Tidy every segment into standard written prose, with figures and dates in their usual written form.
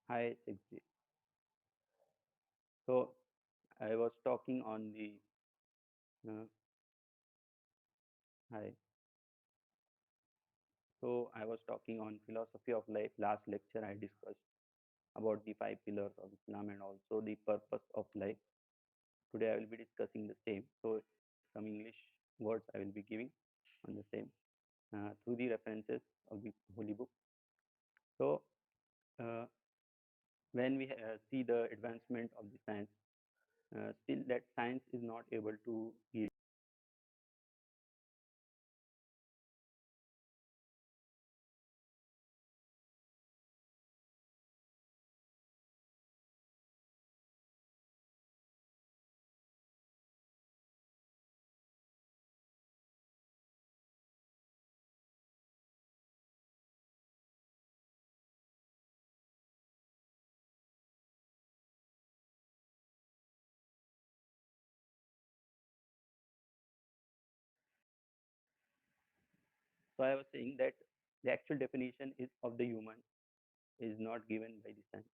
Hi, Sigji. So I was talking on the uh, hi. So I was talking on philosophy of life. Last lecture I discussed about the five pillars of Islam and also the purpose of life. Today I will be discussing the same. So some English words I will be giving on the same through the references of the holy book. So uh, when we see the advancement of the science, still that science is not able to give. So I was saying that the actual definition is of the human is not given by the science.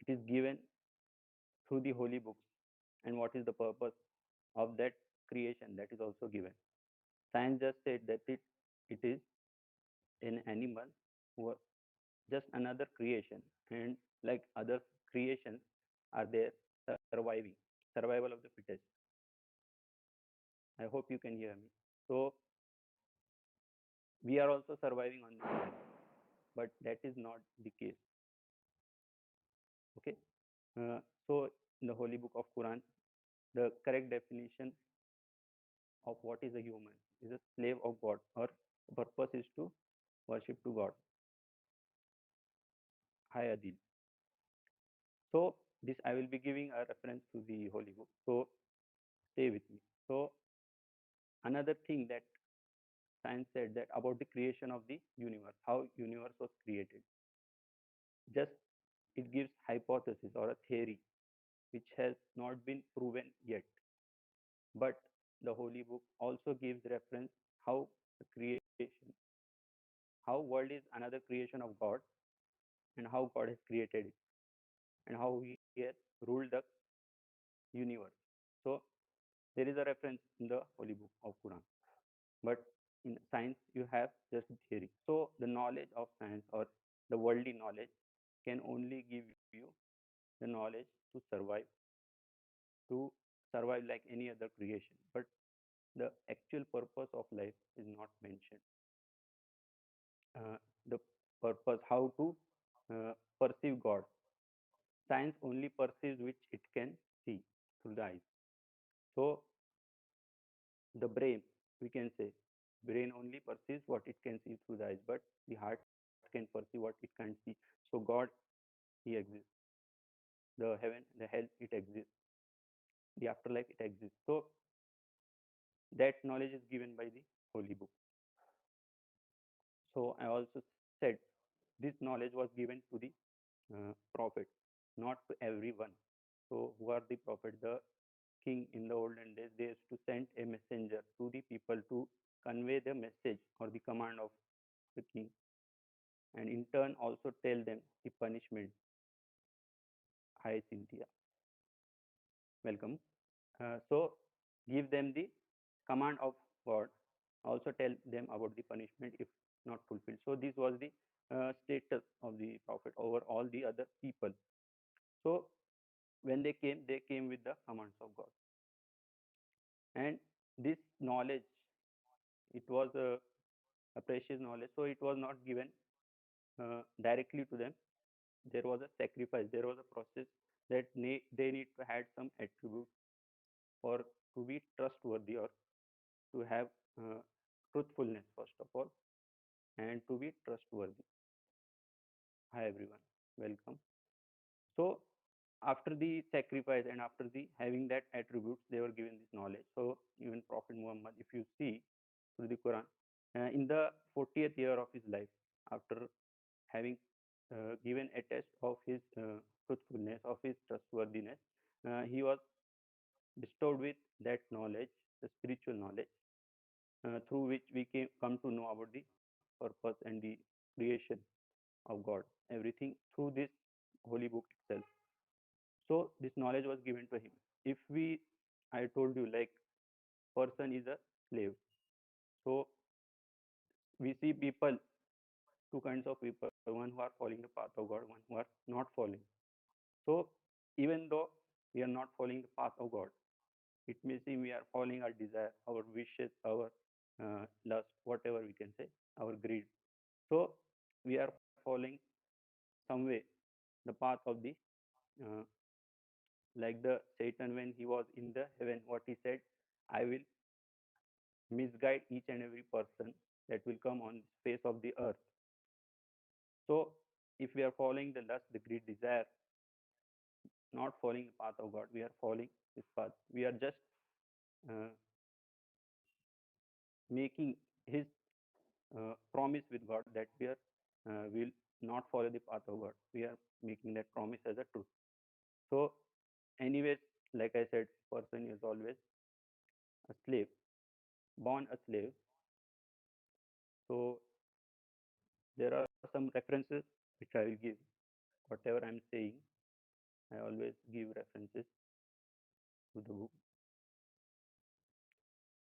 It is given through the holy books and what is the purpose of that creation that is also given. Science just said that it is an animal who just another creation and like other creations are there surviving, survival of the fittest. I hope you can hear me. So we are also surviving on this planet, but that is not the case. Okay. Uh, so in the holy book of Quran, the correct definition of what is a human is a slave of God, or the purpose is to worship to God. Hi Adil. So this I will be giving a reference to the holy book. So stay with me. So another thing that science said that about the creation of the universe, how universe was created. Just it gives hypothesis or a theory which has not been proven yet. But the holy book also gives reference how the creation, how world is another creation of God and how God has created it and how he has ruled the universe. So there is a reference in the holy book of Quran. But in science you have just theory. So the knowledge of science or the worldly knowledge can only give you the knowledge to survive like any other creation. But the actual purpose of life is not mentioned. The purpose, how to perceive God. Science only perceives which it can see through the eyes. So the brain, we can say, brain only perceives what it can see through the eyes, but the heart can perceive what it can't see. So God, he exists. The heaven, the hell, it exists. The afterlife, it exists. So that knowledge is given by the holy book. So I also said this knowledge was given to the prophet, not to everyone. So who are the prophet? The king in the olden days, they used to send a messenger to the people to convey the message or the command of the king, and in turn also tell them the punishment. Hi Cynthia, welcome. So give them the command of God, also tell them about the punishment if not fulfilled. So this was the status of the prophet over all the other people. So when they came with the commands of God, and this knowledge, it was a precious knowledge. So it was not given directly to them. There was a sacrifice. There was a process that they need to had some attributes for to be trustworthy or to have uh, truthfulness first of all, and to be trustworthy. Hi everyone, welcome. So after the sacrifice and after the having that attributes, they were given this knowledge. So even Prophet Muhammad, if you see through the Quran, in the 40th year of his life, after having given a test of his truthfulness, of his trustworthiness, he was bestowed with that knowledge, the spiritual knowledge, through which we come to know about the purpose and the creation. of God, everything through this holy book itself. So this knowledge was given to him. If we, I told you, like person is a slave. So we see people, two kinds of people, one who are following the path of God, one who are not following. So even though we are not following the path of God, it may seem we are following our desire, our wishes, our lust, whatever we can say, our greed. So we are following some way the path of the uh, like the Satan when he was in the heaven, what he said, I will misguide each and every person that will come on the face of the earth. So if we are following the lust, the greed, desire, not following the path of God, we are following this path. We are just uh, making his promise with God that we are will not follow the path of God. We are making that promise as a truth. So, anyways, like I said, person is always a slave, born a slave. So there are some references which I will give. Whatever I'm saying, I always give references to the book.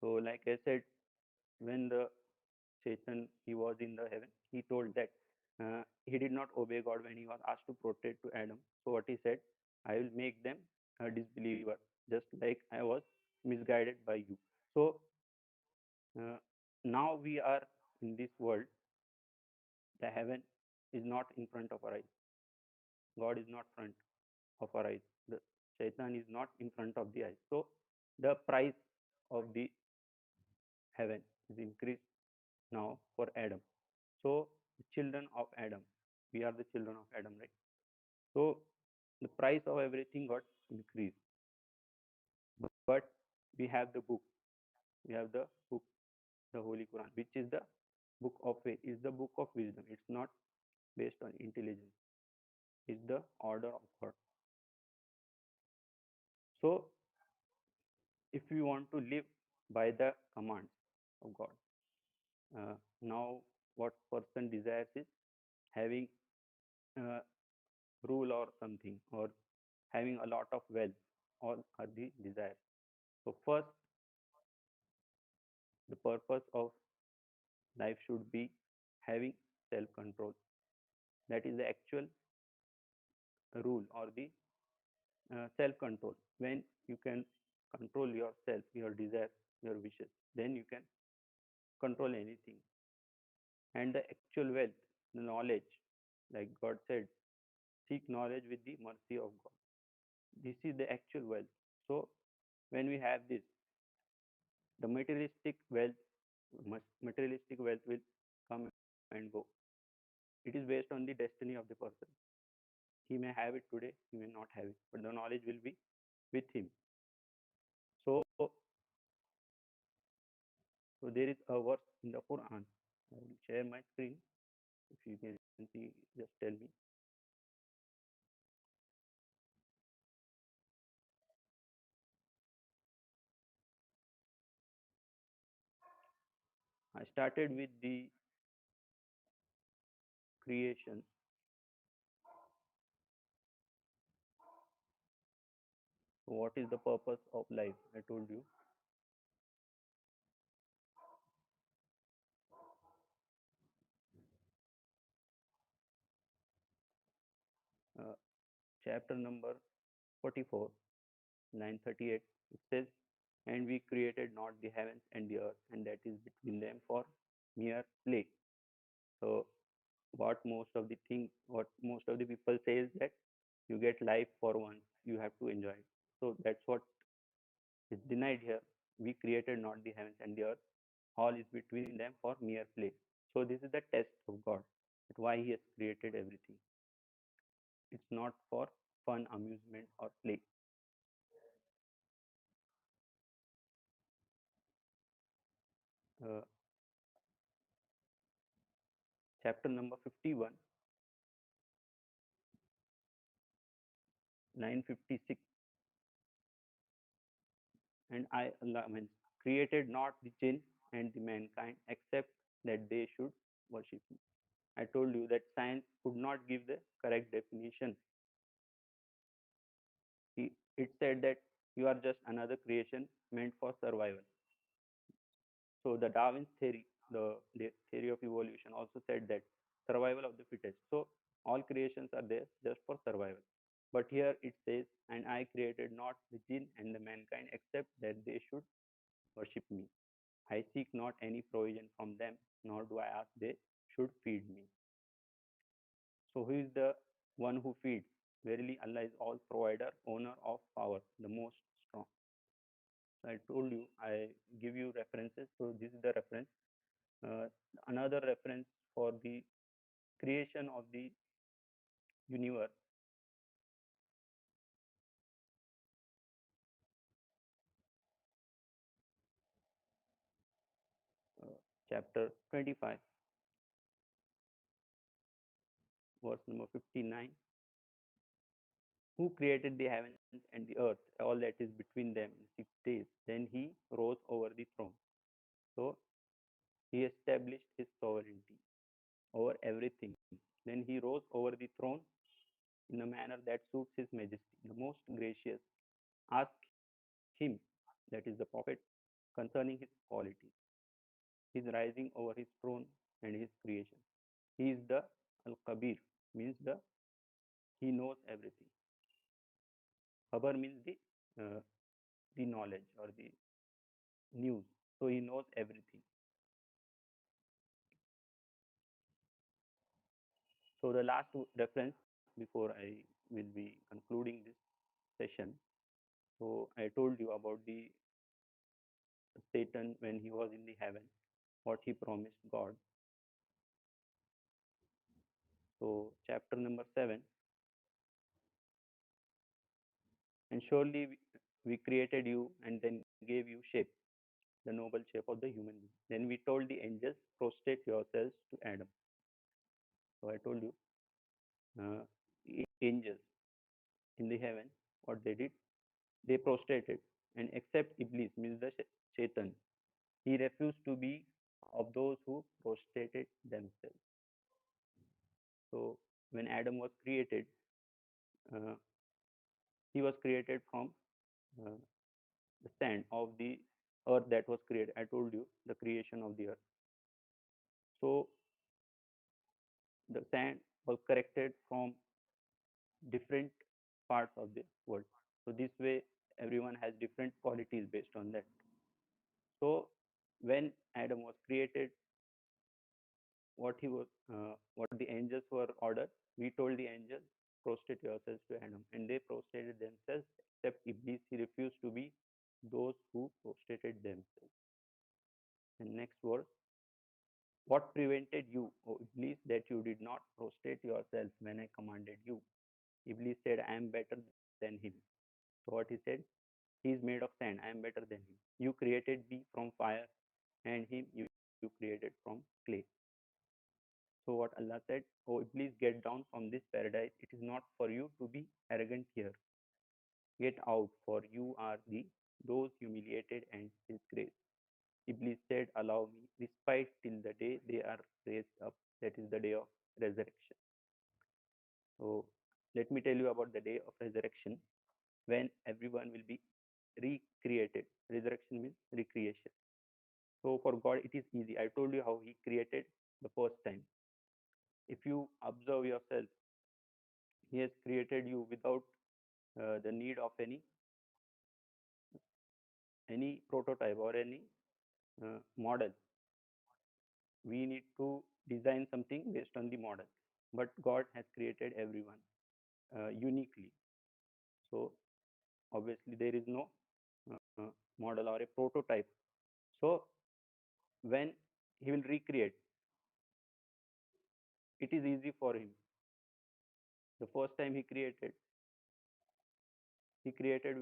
So, like I said, when the Satan he was in the heaven, he told that he did not obey God when he was asked to protect to Adam. So what he said, I will make them a disbeliever, just like I was misguided by you. So uh, now we are in this world. The heaven is not in front of our eyes. God is not front of our eyes. The Satan is not in front of the eyes. So the price of the heaven is increased now for Adam. So the children of Adam, we are the children of Adam, right? So the price of everything got increased. But we have the book. We have the book, the Holy Quran, which is the book of faith, is the book of wisdom. It's not based on intelligence. It's the order of God. So if we want to live by the commands of God, now what person desires is having uh, rule or something, or having a lot of wealth, all are the desires. So first, the purpose of life should be having self-control. That is the actual rule or the self-control. When you can control yourself, your desires, your wishes, then you can control anything. And the actual wealth, the knowledge, like God said, seek knowledge with the mercy of God. This is the actual wealth. So when we have this, the materialistic wealth will come and go. It is based on the destiny of the person. He may have it today, he may not have it, but the knowledge will be with him. So there is a verse in the Quran. I will share my screen. If you can see, just tell me. I started with the creation. So what is the purpose of life? I told you. Uh, Chapter number 44, line 38. It says, "And we created not the heavens and the earth, and that is between them for mere play." So what most of the people say is that you get life for once, you have to enjoy it. So that's what is denied here. We created not the heavens and the earth, all is between them for mere play. So this is the test of God, that why He has created everything. It's not for fun, amusement, or play. Uh, Chapter number 51, line 56. And Allah means created not the jinn and the mankind except that they should worship me. I told you that science could not give the correct definition. It said that you are just another creation meant for survival. So the Darwin's theory, the theory of evolution, also said that survival of the fittest. So all creations are there just for survival. But here it says, and I created not the jinn and the mankind except that they should worship me. I seek not any provision from them, nor do I ask they should feed me. So who is the one who feeds? Verily Allah is all provider, owner of power, the most strong. So I told you, I give you references. So this is the reference. Uh, Another reference for the creation of the universe, uh, chapter 25, verse number 59. Who created the heavens and the earth, all that is between them in 6 days? Then he rose over the throne. So he established his sovereignty over everything. Then he rose over the throne in a manner that suits his majesty. The most gracious asked him, that is the prophet, concerning his qualities, his rising over his throne and his creation. He is the Al Kabir, means he knows everything. Khabar means the knowledge or the news. So he knows everything. So the last reference before I will be concluding this session. So I told you about the Satan when he was in the heaven, what he promised God. So chapter number 7, and surely we created you and then gave you shape, the noble shape of the human being. Then we told the angels, prostrate yourselves to Adam. So I told you, angels in the heaven, what they did, they prostrated, and except Iblis, means the Shaitan, he refused to be of those who prostrated themselves. So when Adam was created, uh, he was created from uh, the sand of the earth that was created. I told you the creation of the earth. So the sand was corrected from different parts of the world. So this way, everyone has different qualities based on that. So when Adam was created, what the angels were ordered, we told the angels, prostrate yourselves to Adam, and they prostrated themselves, except Iblis, he refused to be those who prostrated themselves. And next verse, what prevented you, O Iblis, that you did not prostrate yourself when I commanded you? Iblis said, I am better than him. So what he said, he is made of sand, I am better than him. You created me from fire, and him you created from clay. So what Allah said, oh Iblis, get down from this paradise. It is not for you to be arrogant here. Get out, for you are those humiliated and disgraced. Iblis said, allow me respite till the day they are raised up. That is the day of resurrection. So let me tell you about the day of resurrection when everyone will be recreated. Resurrection means recreation. So for God, it is easy. I told you how He created the first time. If you observe yourself, He has created you without the need of any prototype or any model. We need to design something based on the model. But God has created everyone uniquely. So obviously there is no model or a prototype. So when He will recreate, it is easy for Him. The first time He created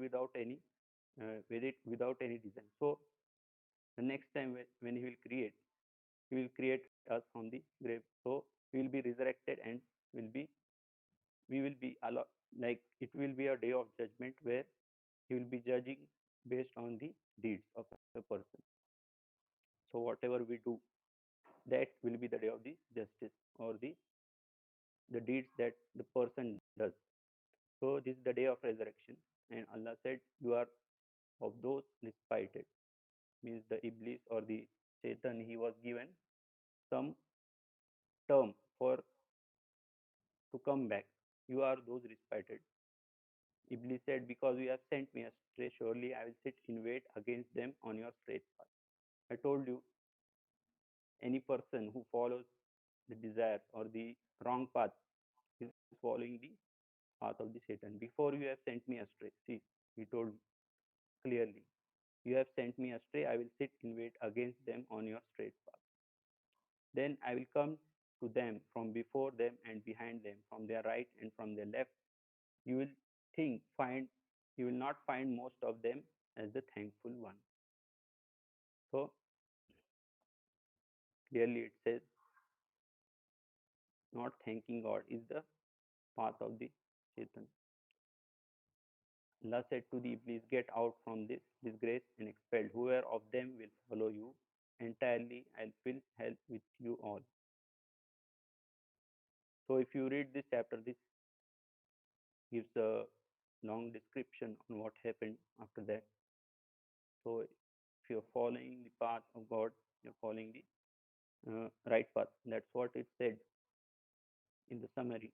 without any without any design. So the next time when He will create us from the grave. So we will be resurrected and will be we will be allowed, like it will be a day of judgment where He will be judging based on the deeds of a person. So whatever we do, that will be the day of the justice, or the deeds that the person does. So this is the day of resurrection. And Allah said, you are of those respited. Means the Iblis or the Satan, he was given some term for to come back. You are those respited. Iblis said, because you have sent me astray, surely I will sit in wait against them on your straight path. I told you, any person who follows the desire or the wrong path is following the path of the Satan. Before you have sent me astray, see, he told clearly, you have sent me astray, I will sit in wait against them on your straight path. Then I will come to them from before them and behind them, from their right and from their left. You will find, you will not find most of them as the thankful one. So clearly it says, not thanking God is the path of the Satan. Allah said to the Iblis, get out from this disgrace and expelled. Whoever of them will follow you entirely, I will help with you all. So if you read this chapter, this gives a long description on what happened after that. So if you're following the path of God, you're following the right path. That's what it said in the summary.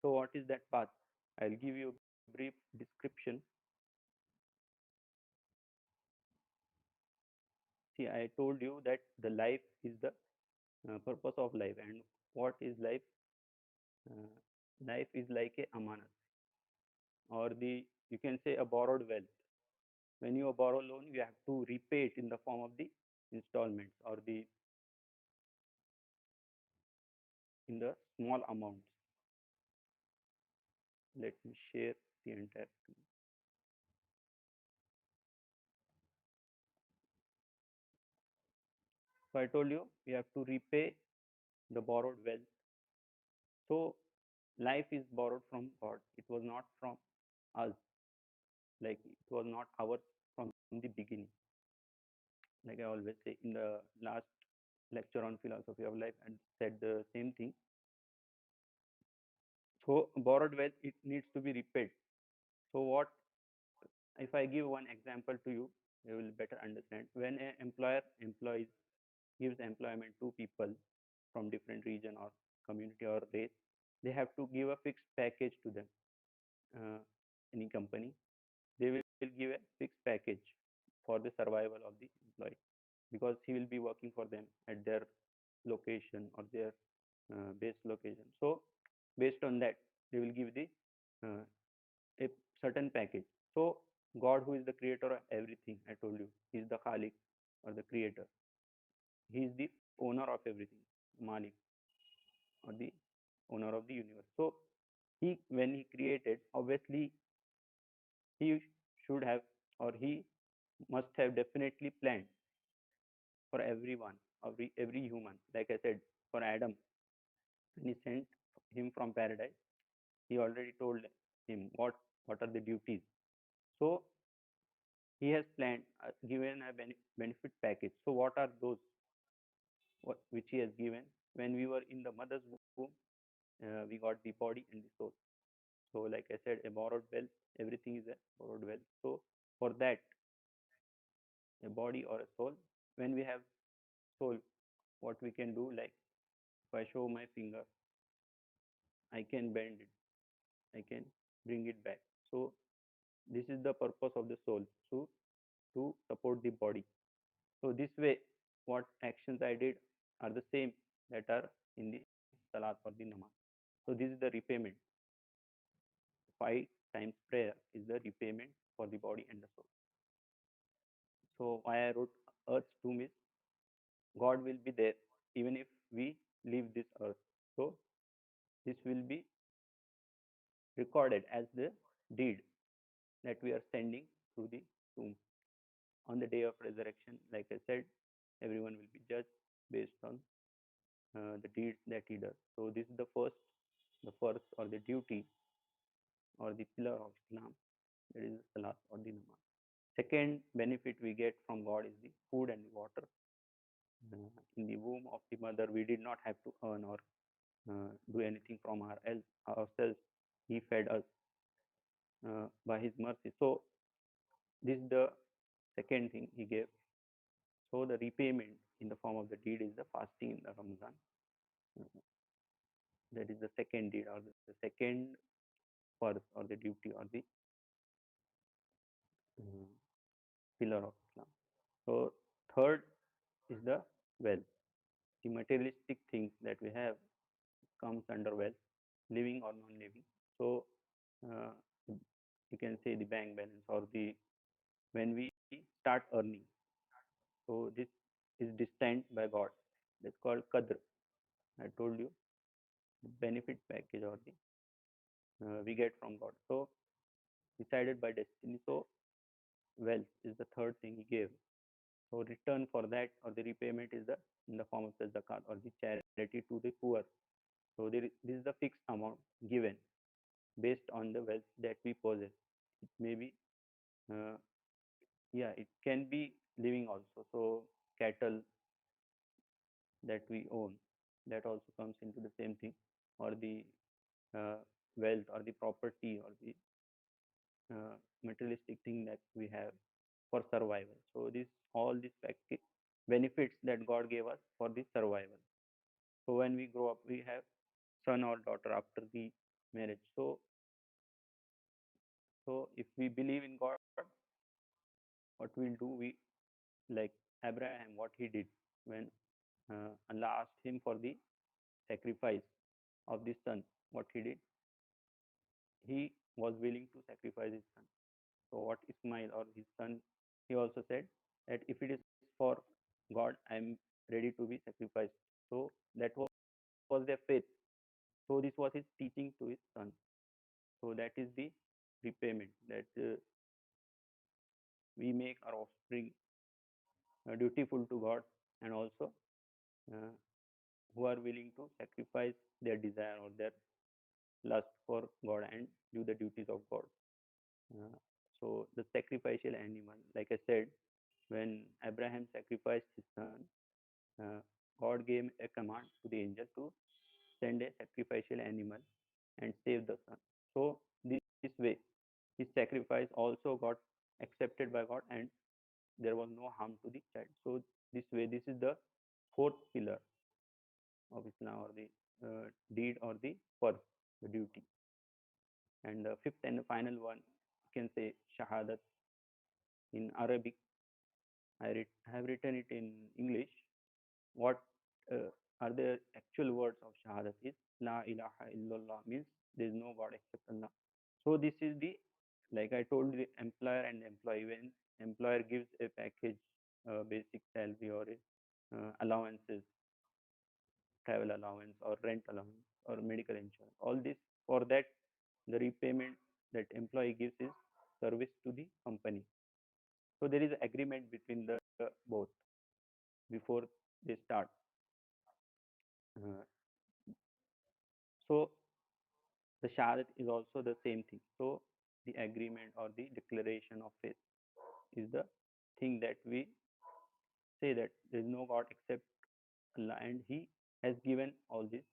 So what is that path? I'll give you a brief description. See, I told you that the life is the purpose of life, and what is life? Uh, Life is like a amanat, or the you can say a borrowed wealth. When you borrow loan, you have to repay it in the form of the installments or the in the small amounts. Let me share the entire screen. So I told you we have to repay the borrowed wealth. So life is borrowed from God. It was not from us. Like it was not ours from the beginning. Like I always say in the last lecture on philosophy of life, and said the same thing. So borrowed wealth, it needs to be repaid. So what if I give one example to you, you will better understand. When an employer employs gives employment to people from different region or community or race, they have to give a fixed package to them. Uh, any company, they will give a fixed package for the survival of the employee, because he will be working for them at their location or their base location. So based on that, they will give the uh, a certain package. So God, who is the creator of everything, I told you, he is the Khalik or the creator. He is the owner of everything, Malik, or the owner of the universe. So he, when he created, obviously he should have, or he must have definitely planned for everyone, every human. Like I said, for Adam, when he sent him from paradise, he already told him what are the duties. So he has planned, given a benefit package. So what are those which he has given? When we were in the mother's womb, we got the body and the soul. So like I said, a borrowed wealth, everything is a borrowed wealth. So for that, a body or a soul, when we have soul, what we can do, like if I show my finger, I can bend it, I can bring it back. So this is the purpose of the soul, so to support the body. So this way, what actions I did are the same that are in the salat or the namaz. So this is the repayment. 5 times prayer is the repayment for the body and the soul. So why I wrote Earth to miss, God will be there even if we leave this earth. So this will be recorded as the deed that we are sending through the tomb. On the day of resurrection, like I said, everyone will be judged based on the deeds that he does. So this is the first or the duty or the pillar of Islam, that is the salat or the namaz. Second benefit we get from God is the food and the water. In the womb of the mother, we did not have to earn or do anything from ourselves. He fed us by His mercy. So this is the second thing He gave. So the repayment in the form of the deed is the fasting in the Ramadan. Uh, that is the second deed or the second first or the duty or the uh, pillar of Islam. So third is the wealth. The materialistic things that we have comes under wealth, living or non-living. So uh, you can say the bank balance or the when we start earning. So this is destined by God. That's called qadr. I told you the benefit package or the we get from God. So decided by destiny. So wealth is the third thing He gave. So return for that or the repayment is the in the form of the zakat or the charity to the poor. So this is the fixed amount given based on the wealth that we possess. It may be, uh, yeah, it can be living also. So cattle that we own, that also comes into the same thing, or the uh, wealth or the property or the materialistic thing that we have for survival. So this all these benefits that God gave us for the survival. So when we grow up, we have son or daughter after the marriage. So if we believe in God, what we'll do, we like Abraham, what he did when Allah asked him for the sacrifice of the son. What he did, he was willing to sacrifice his son. So what Ismail or his son, he also said that if it is for God, I'm ready to be sacrificed. So that was their faith. So this was his teaching to his son. So that is the repayment that we make our offspring dutiful to God and also uh, who are willing to sacrifice their desire or their lust for God and do the duties of God. Uh, so the sacrificial animal, like I said, when Abraham sacrificed his son, uh, God gave a command to the angel to send a sacrificial animal and save the son. So this way, his sacrifice also got accepted by God and there was no harm to the child. So this way, this is the fourth pillar of Islam or the deed or the first, the duty. And the fifth and the final one, you can say shahadat in Arabic. Have written it in English. What are the actual words of shahadat is La ilaha illallah means there is no God except Allah. So this is the like I told the employer and employee when employer gives a package, basic salary or allowances, travel allowance or rent allowance or medical insurance. All this for that the repayment that employee gives is service to the company. So there is agreement between the both before they start. Uh, so the shahadat is also the same thing. So the agreement or the declaration of faith is the thing that we say that there is no God except Allah and He has given all this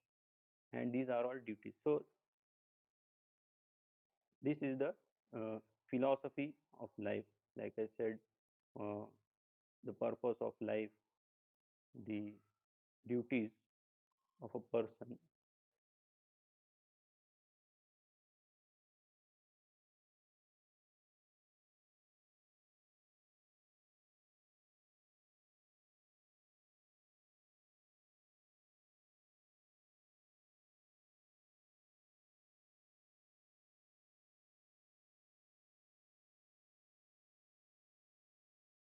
and these are all duties. So this is the philosophy of life. Like I said, uh, the purpose of life, the duties of a person,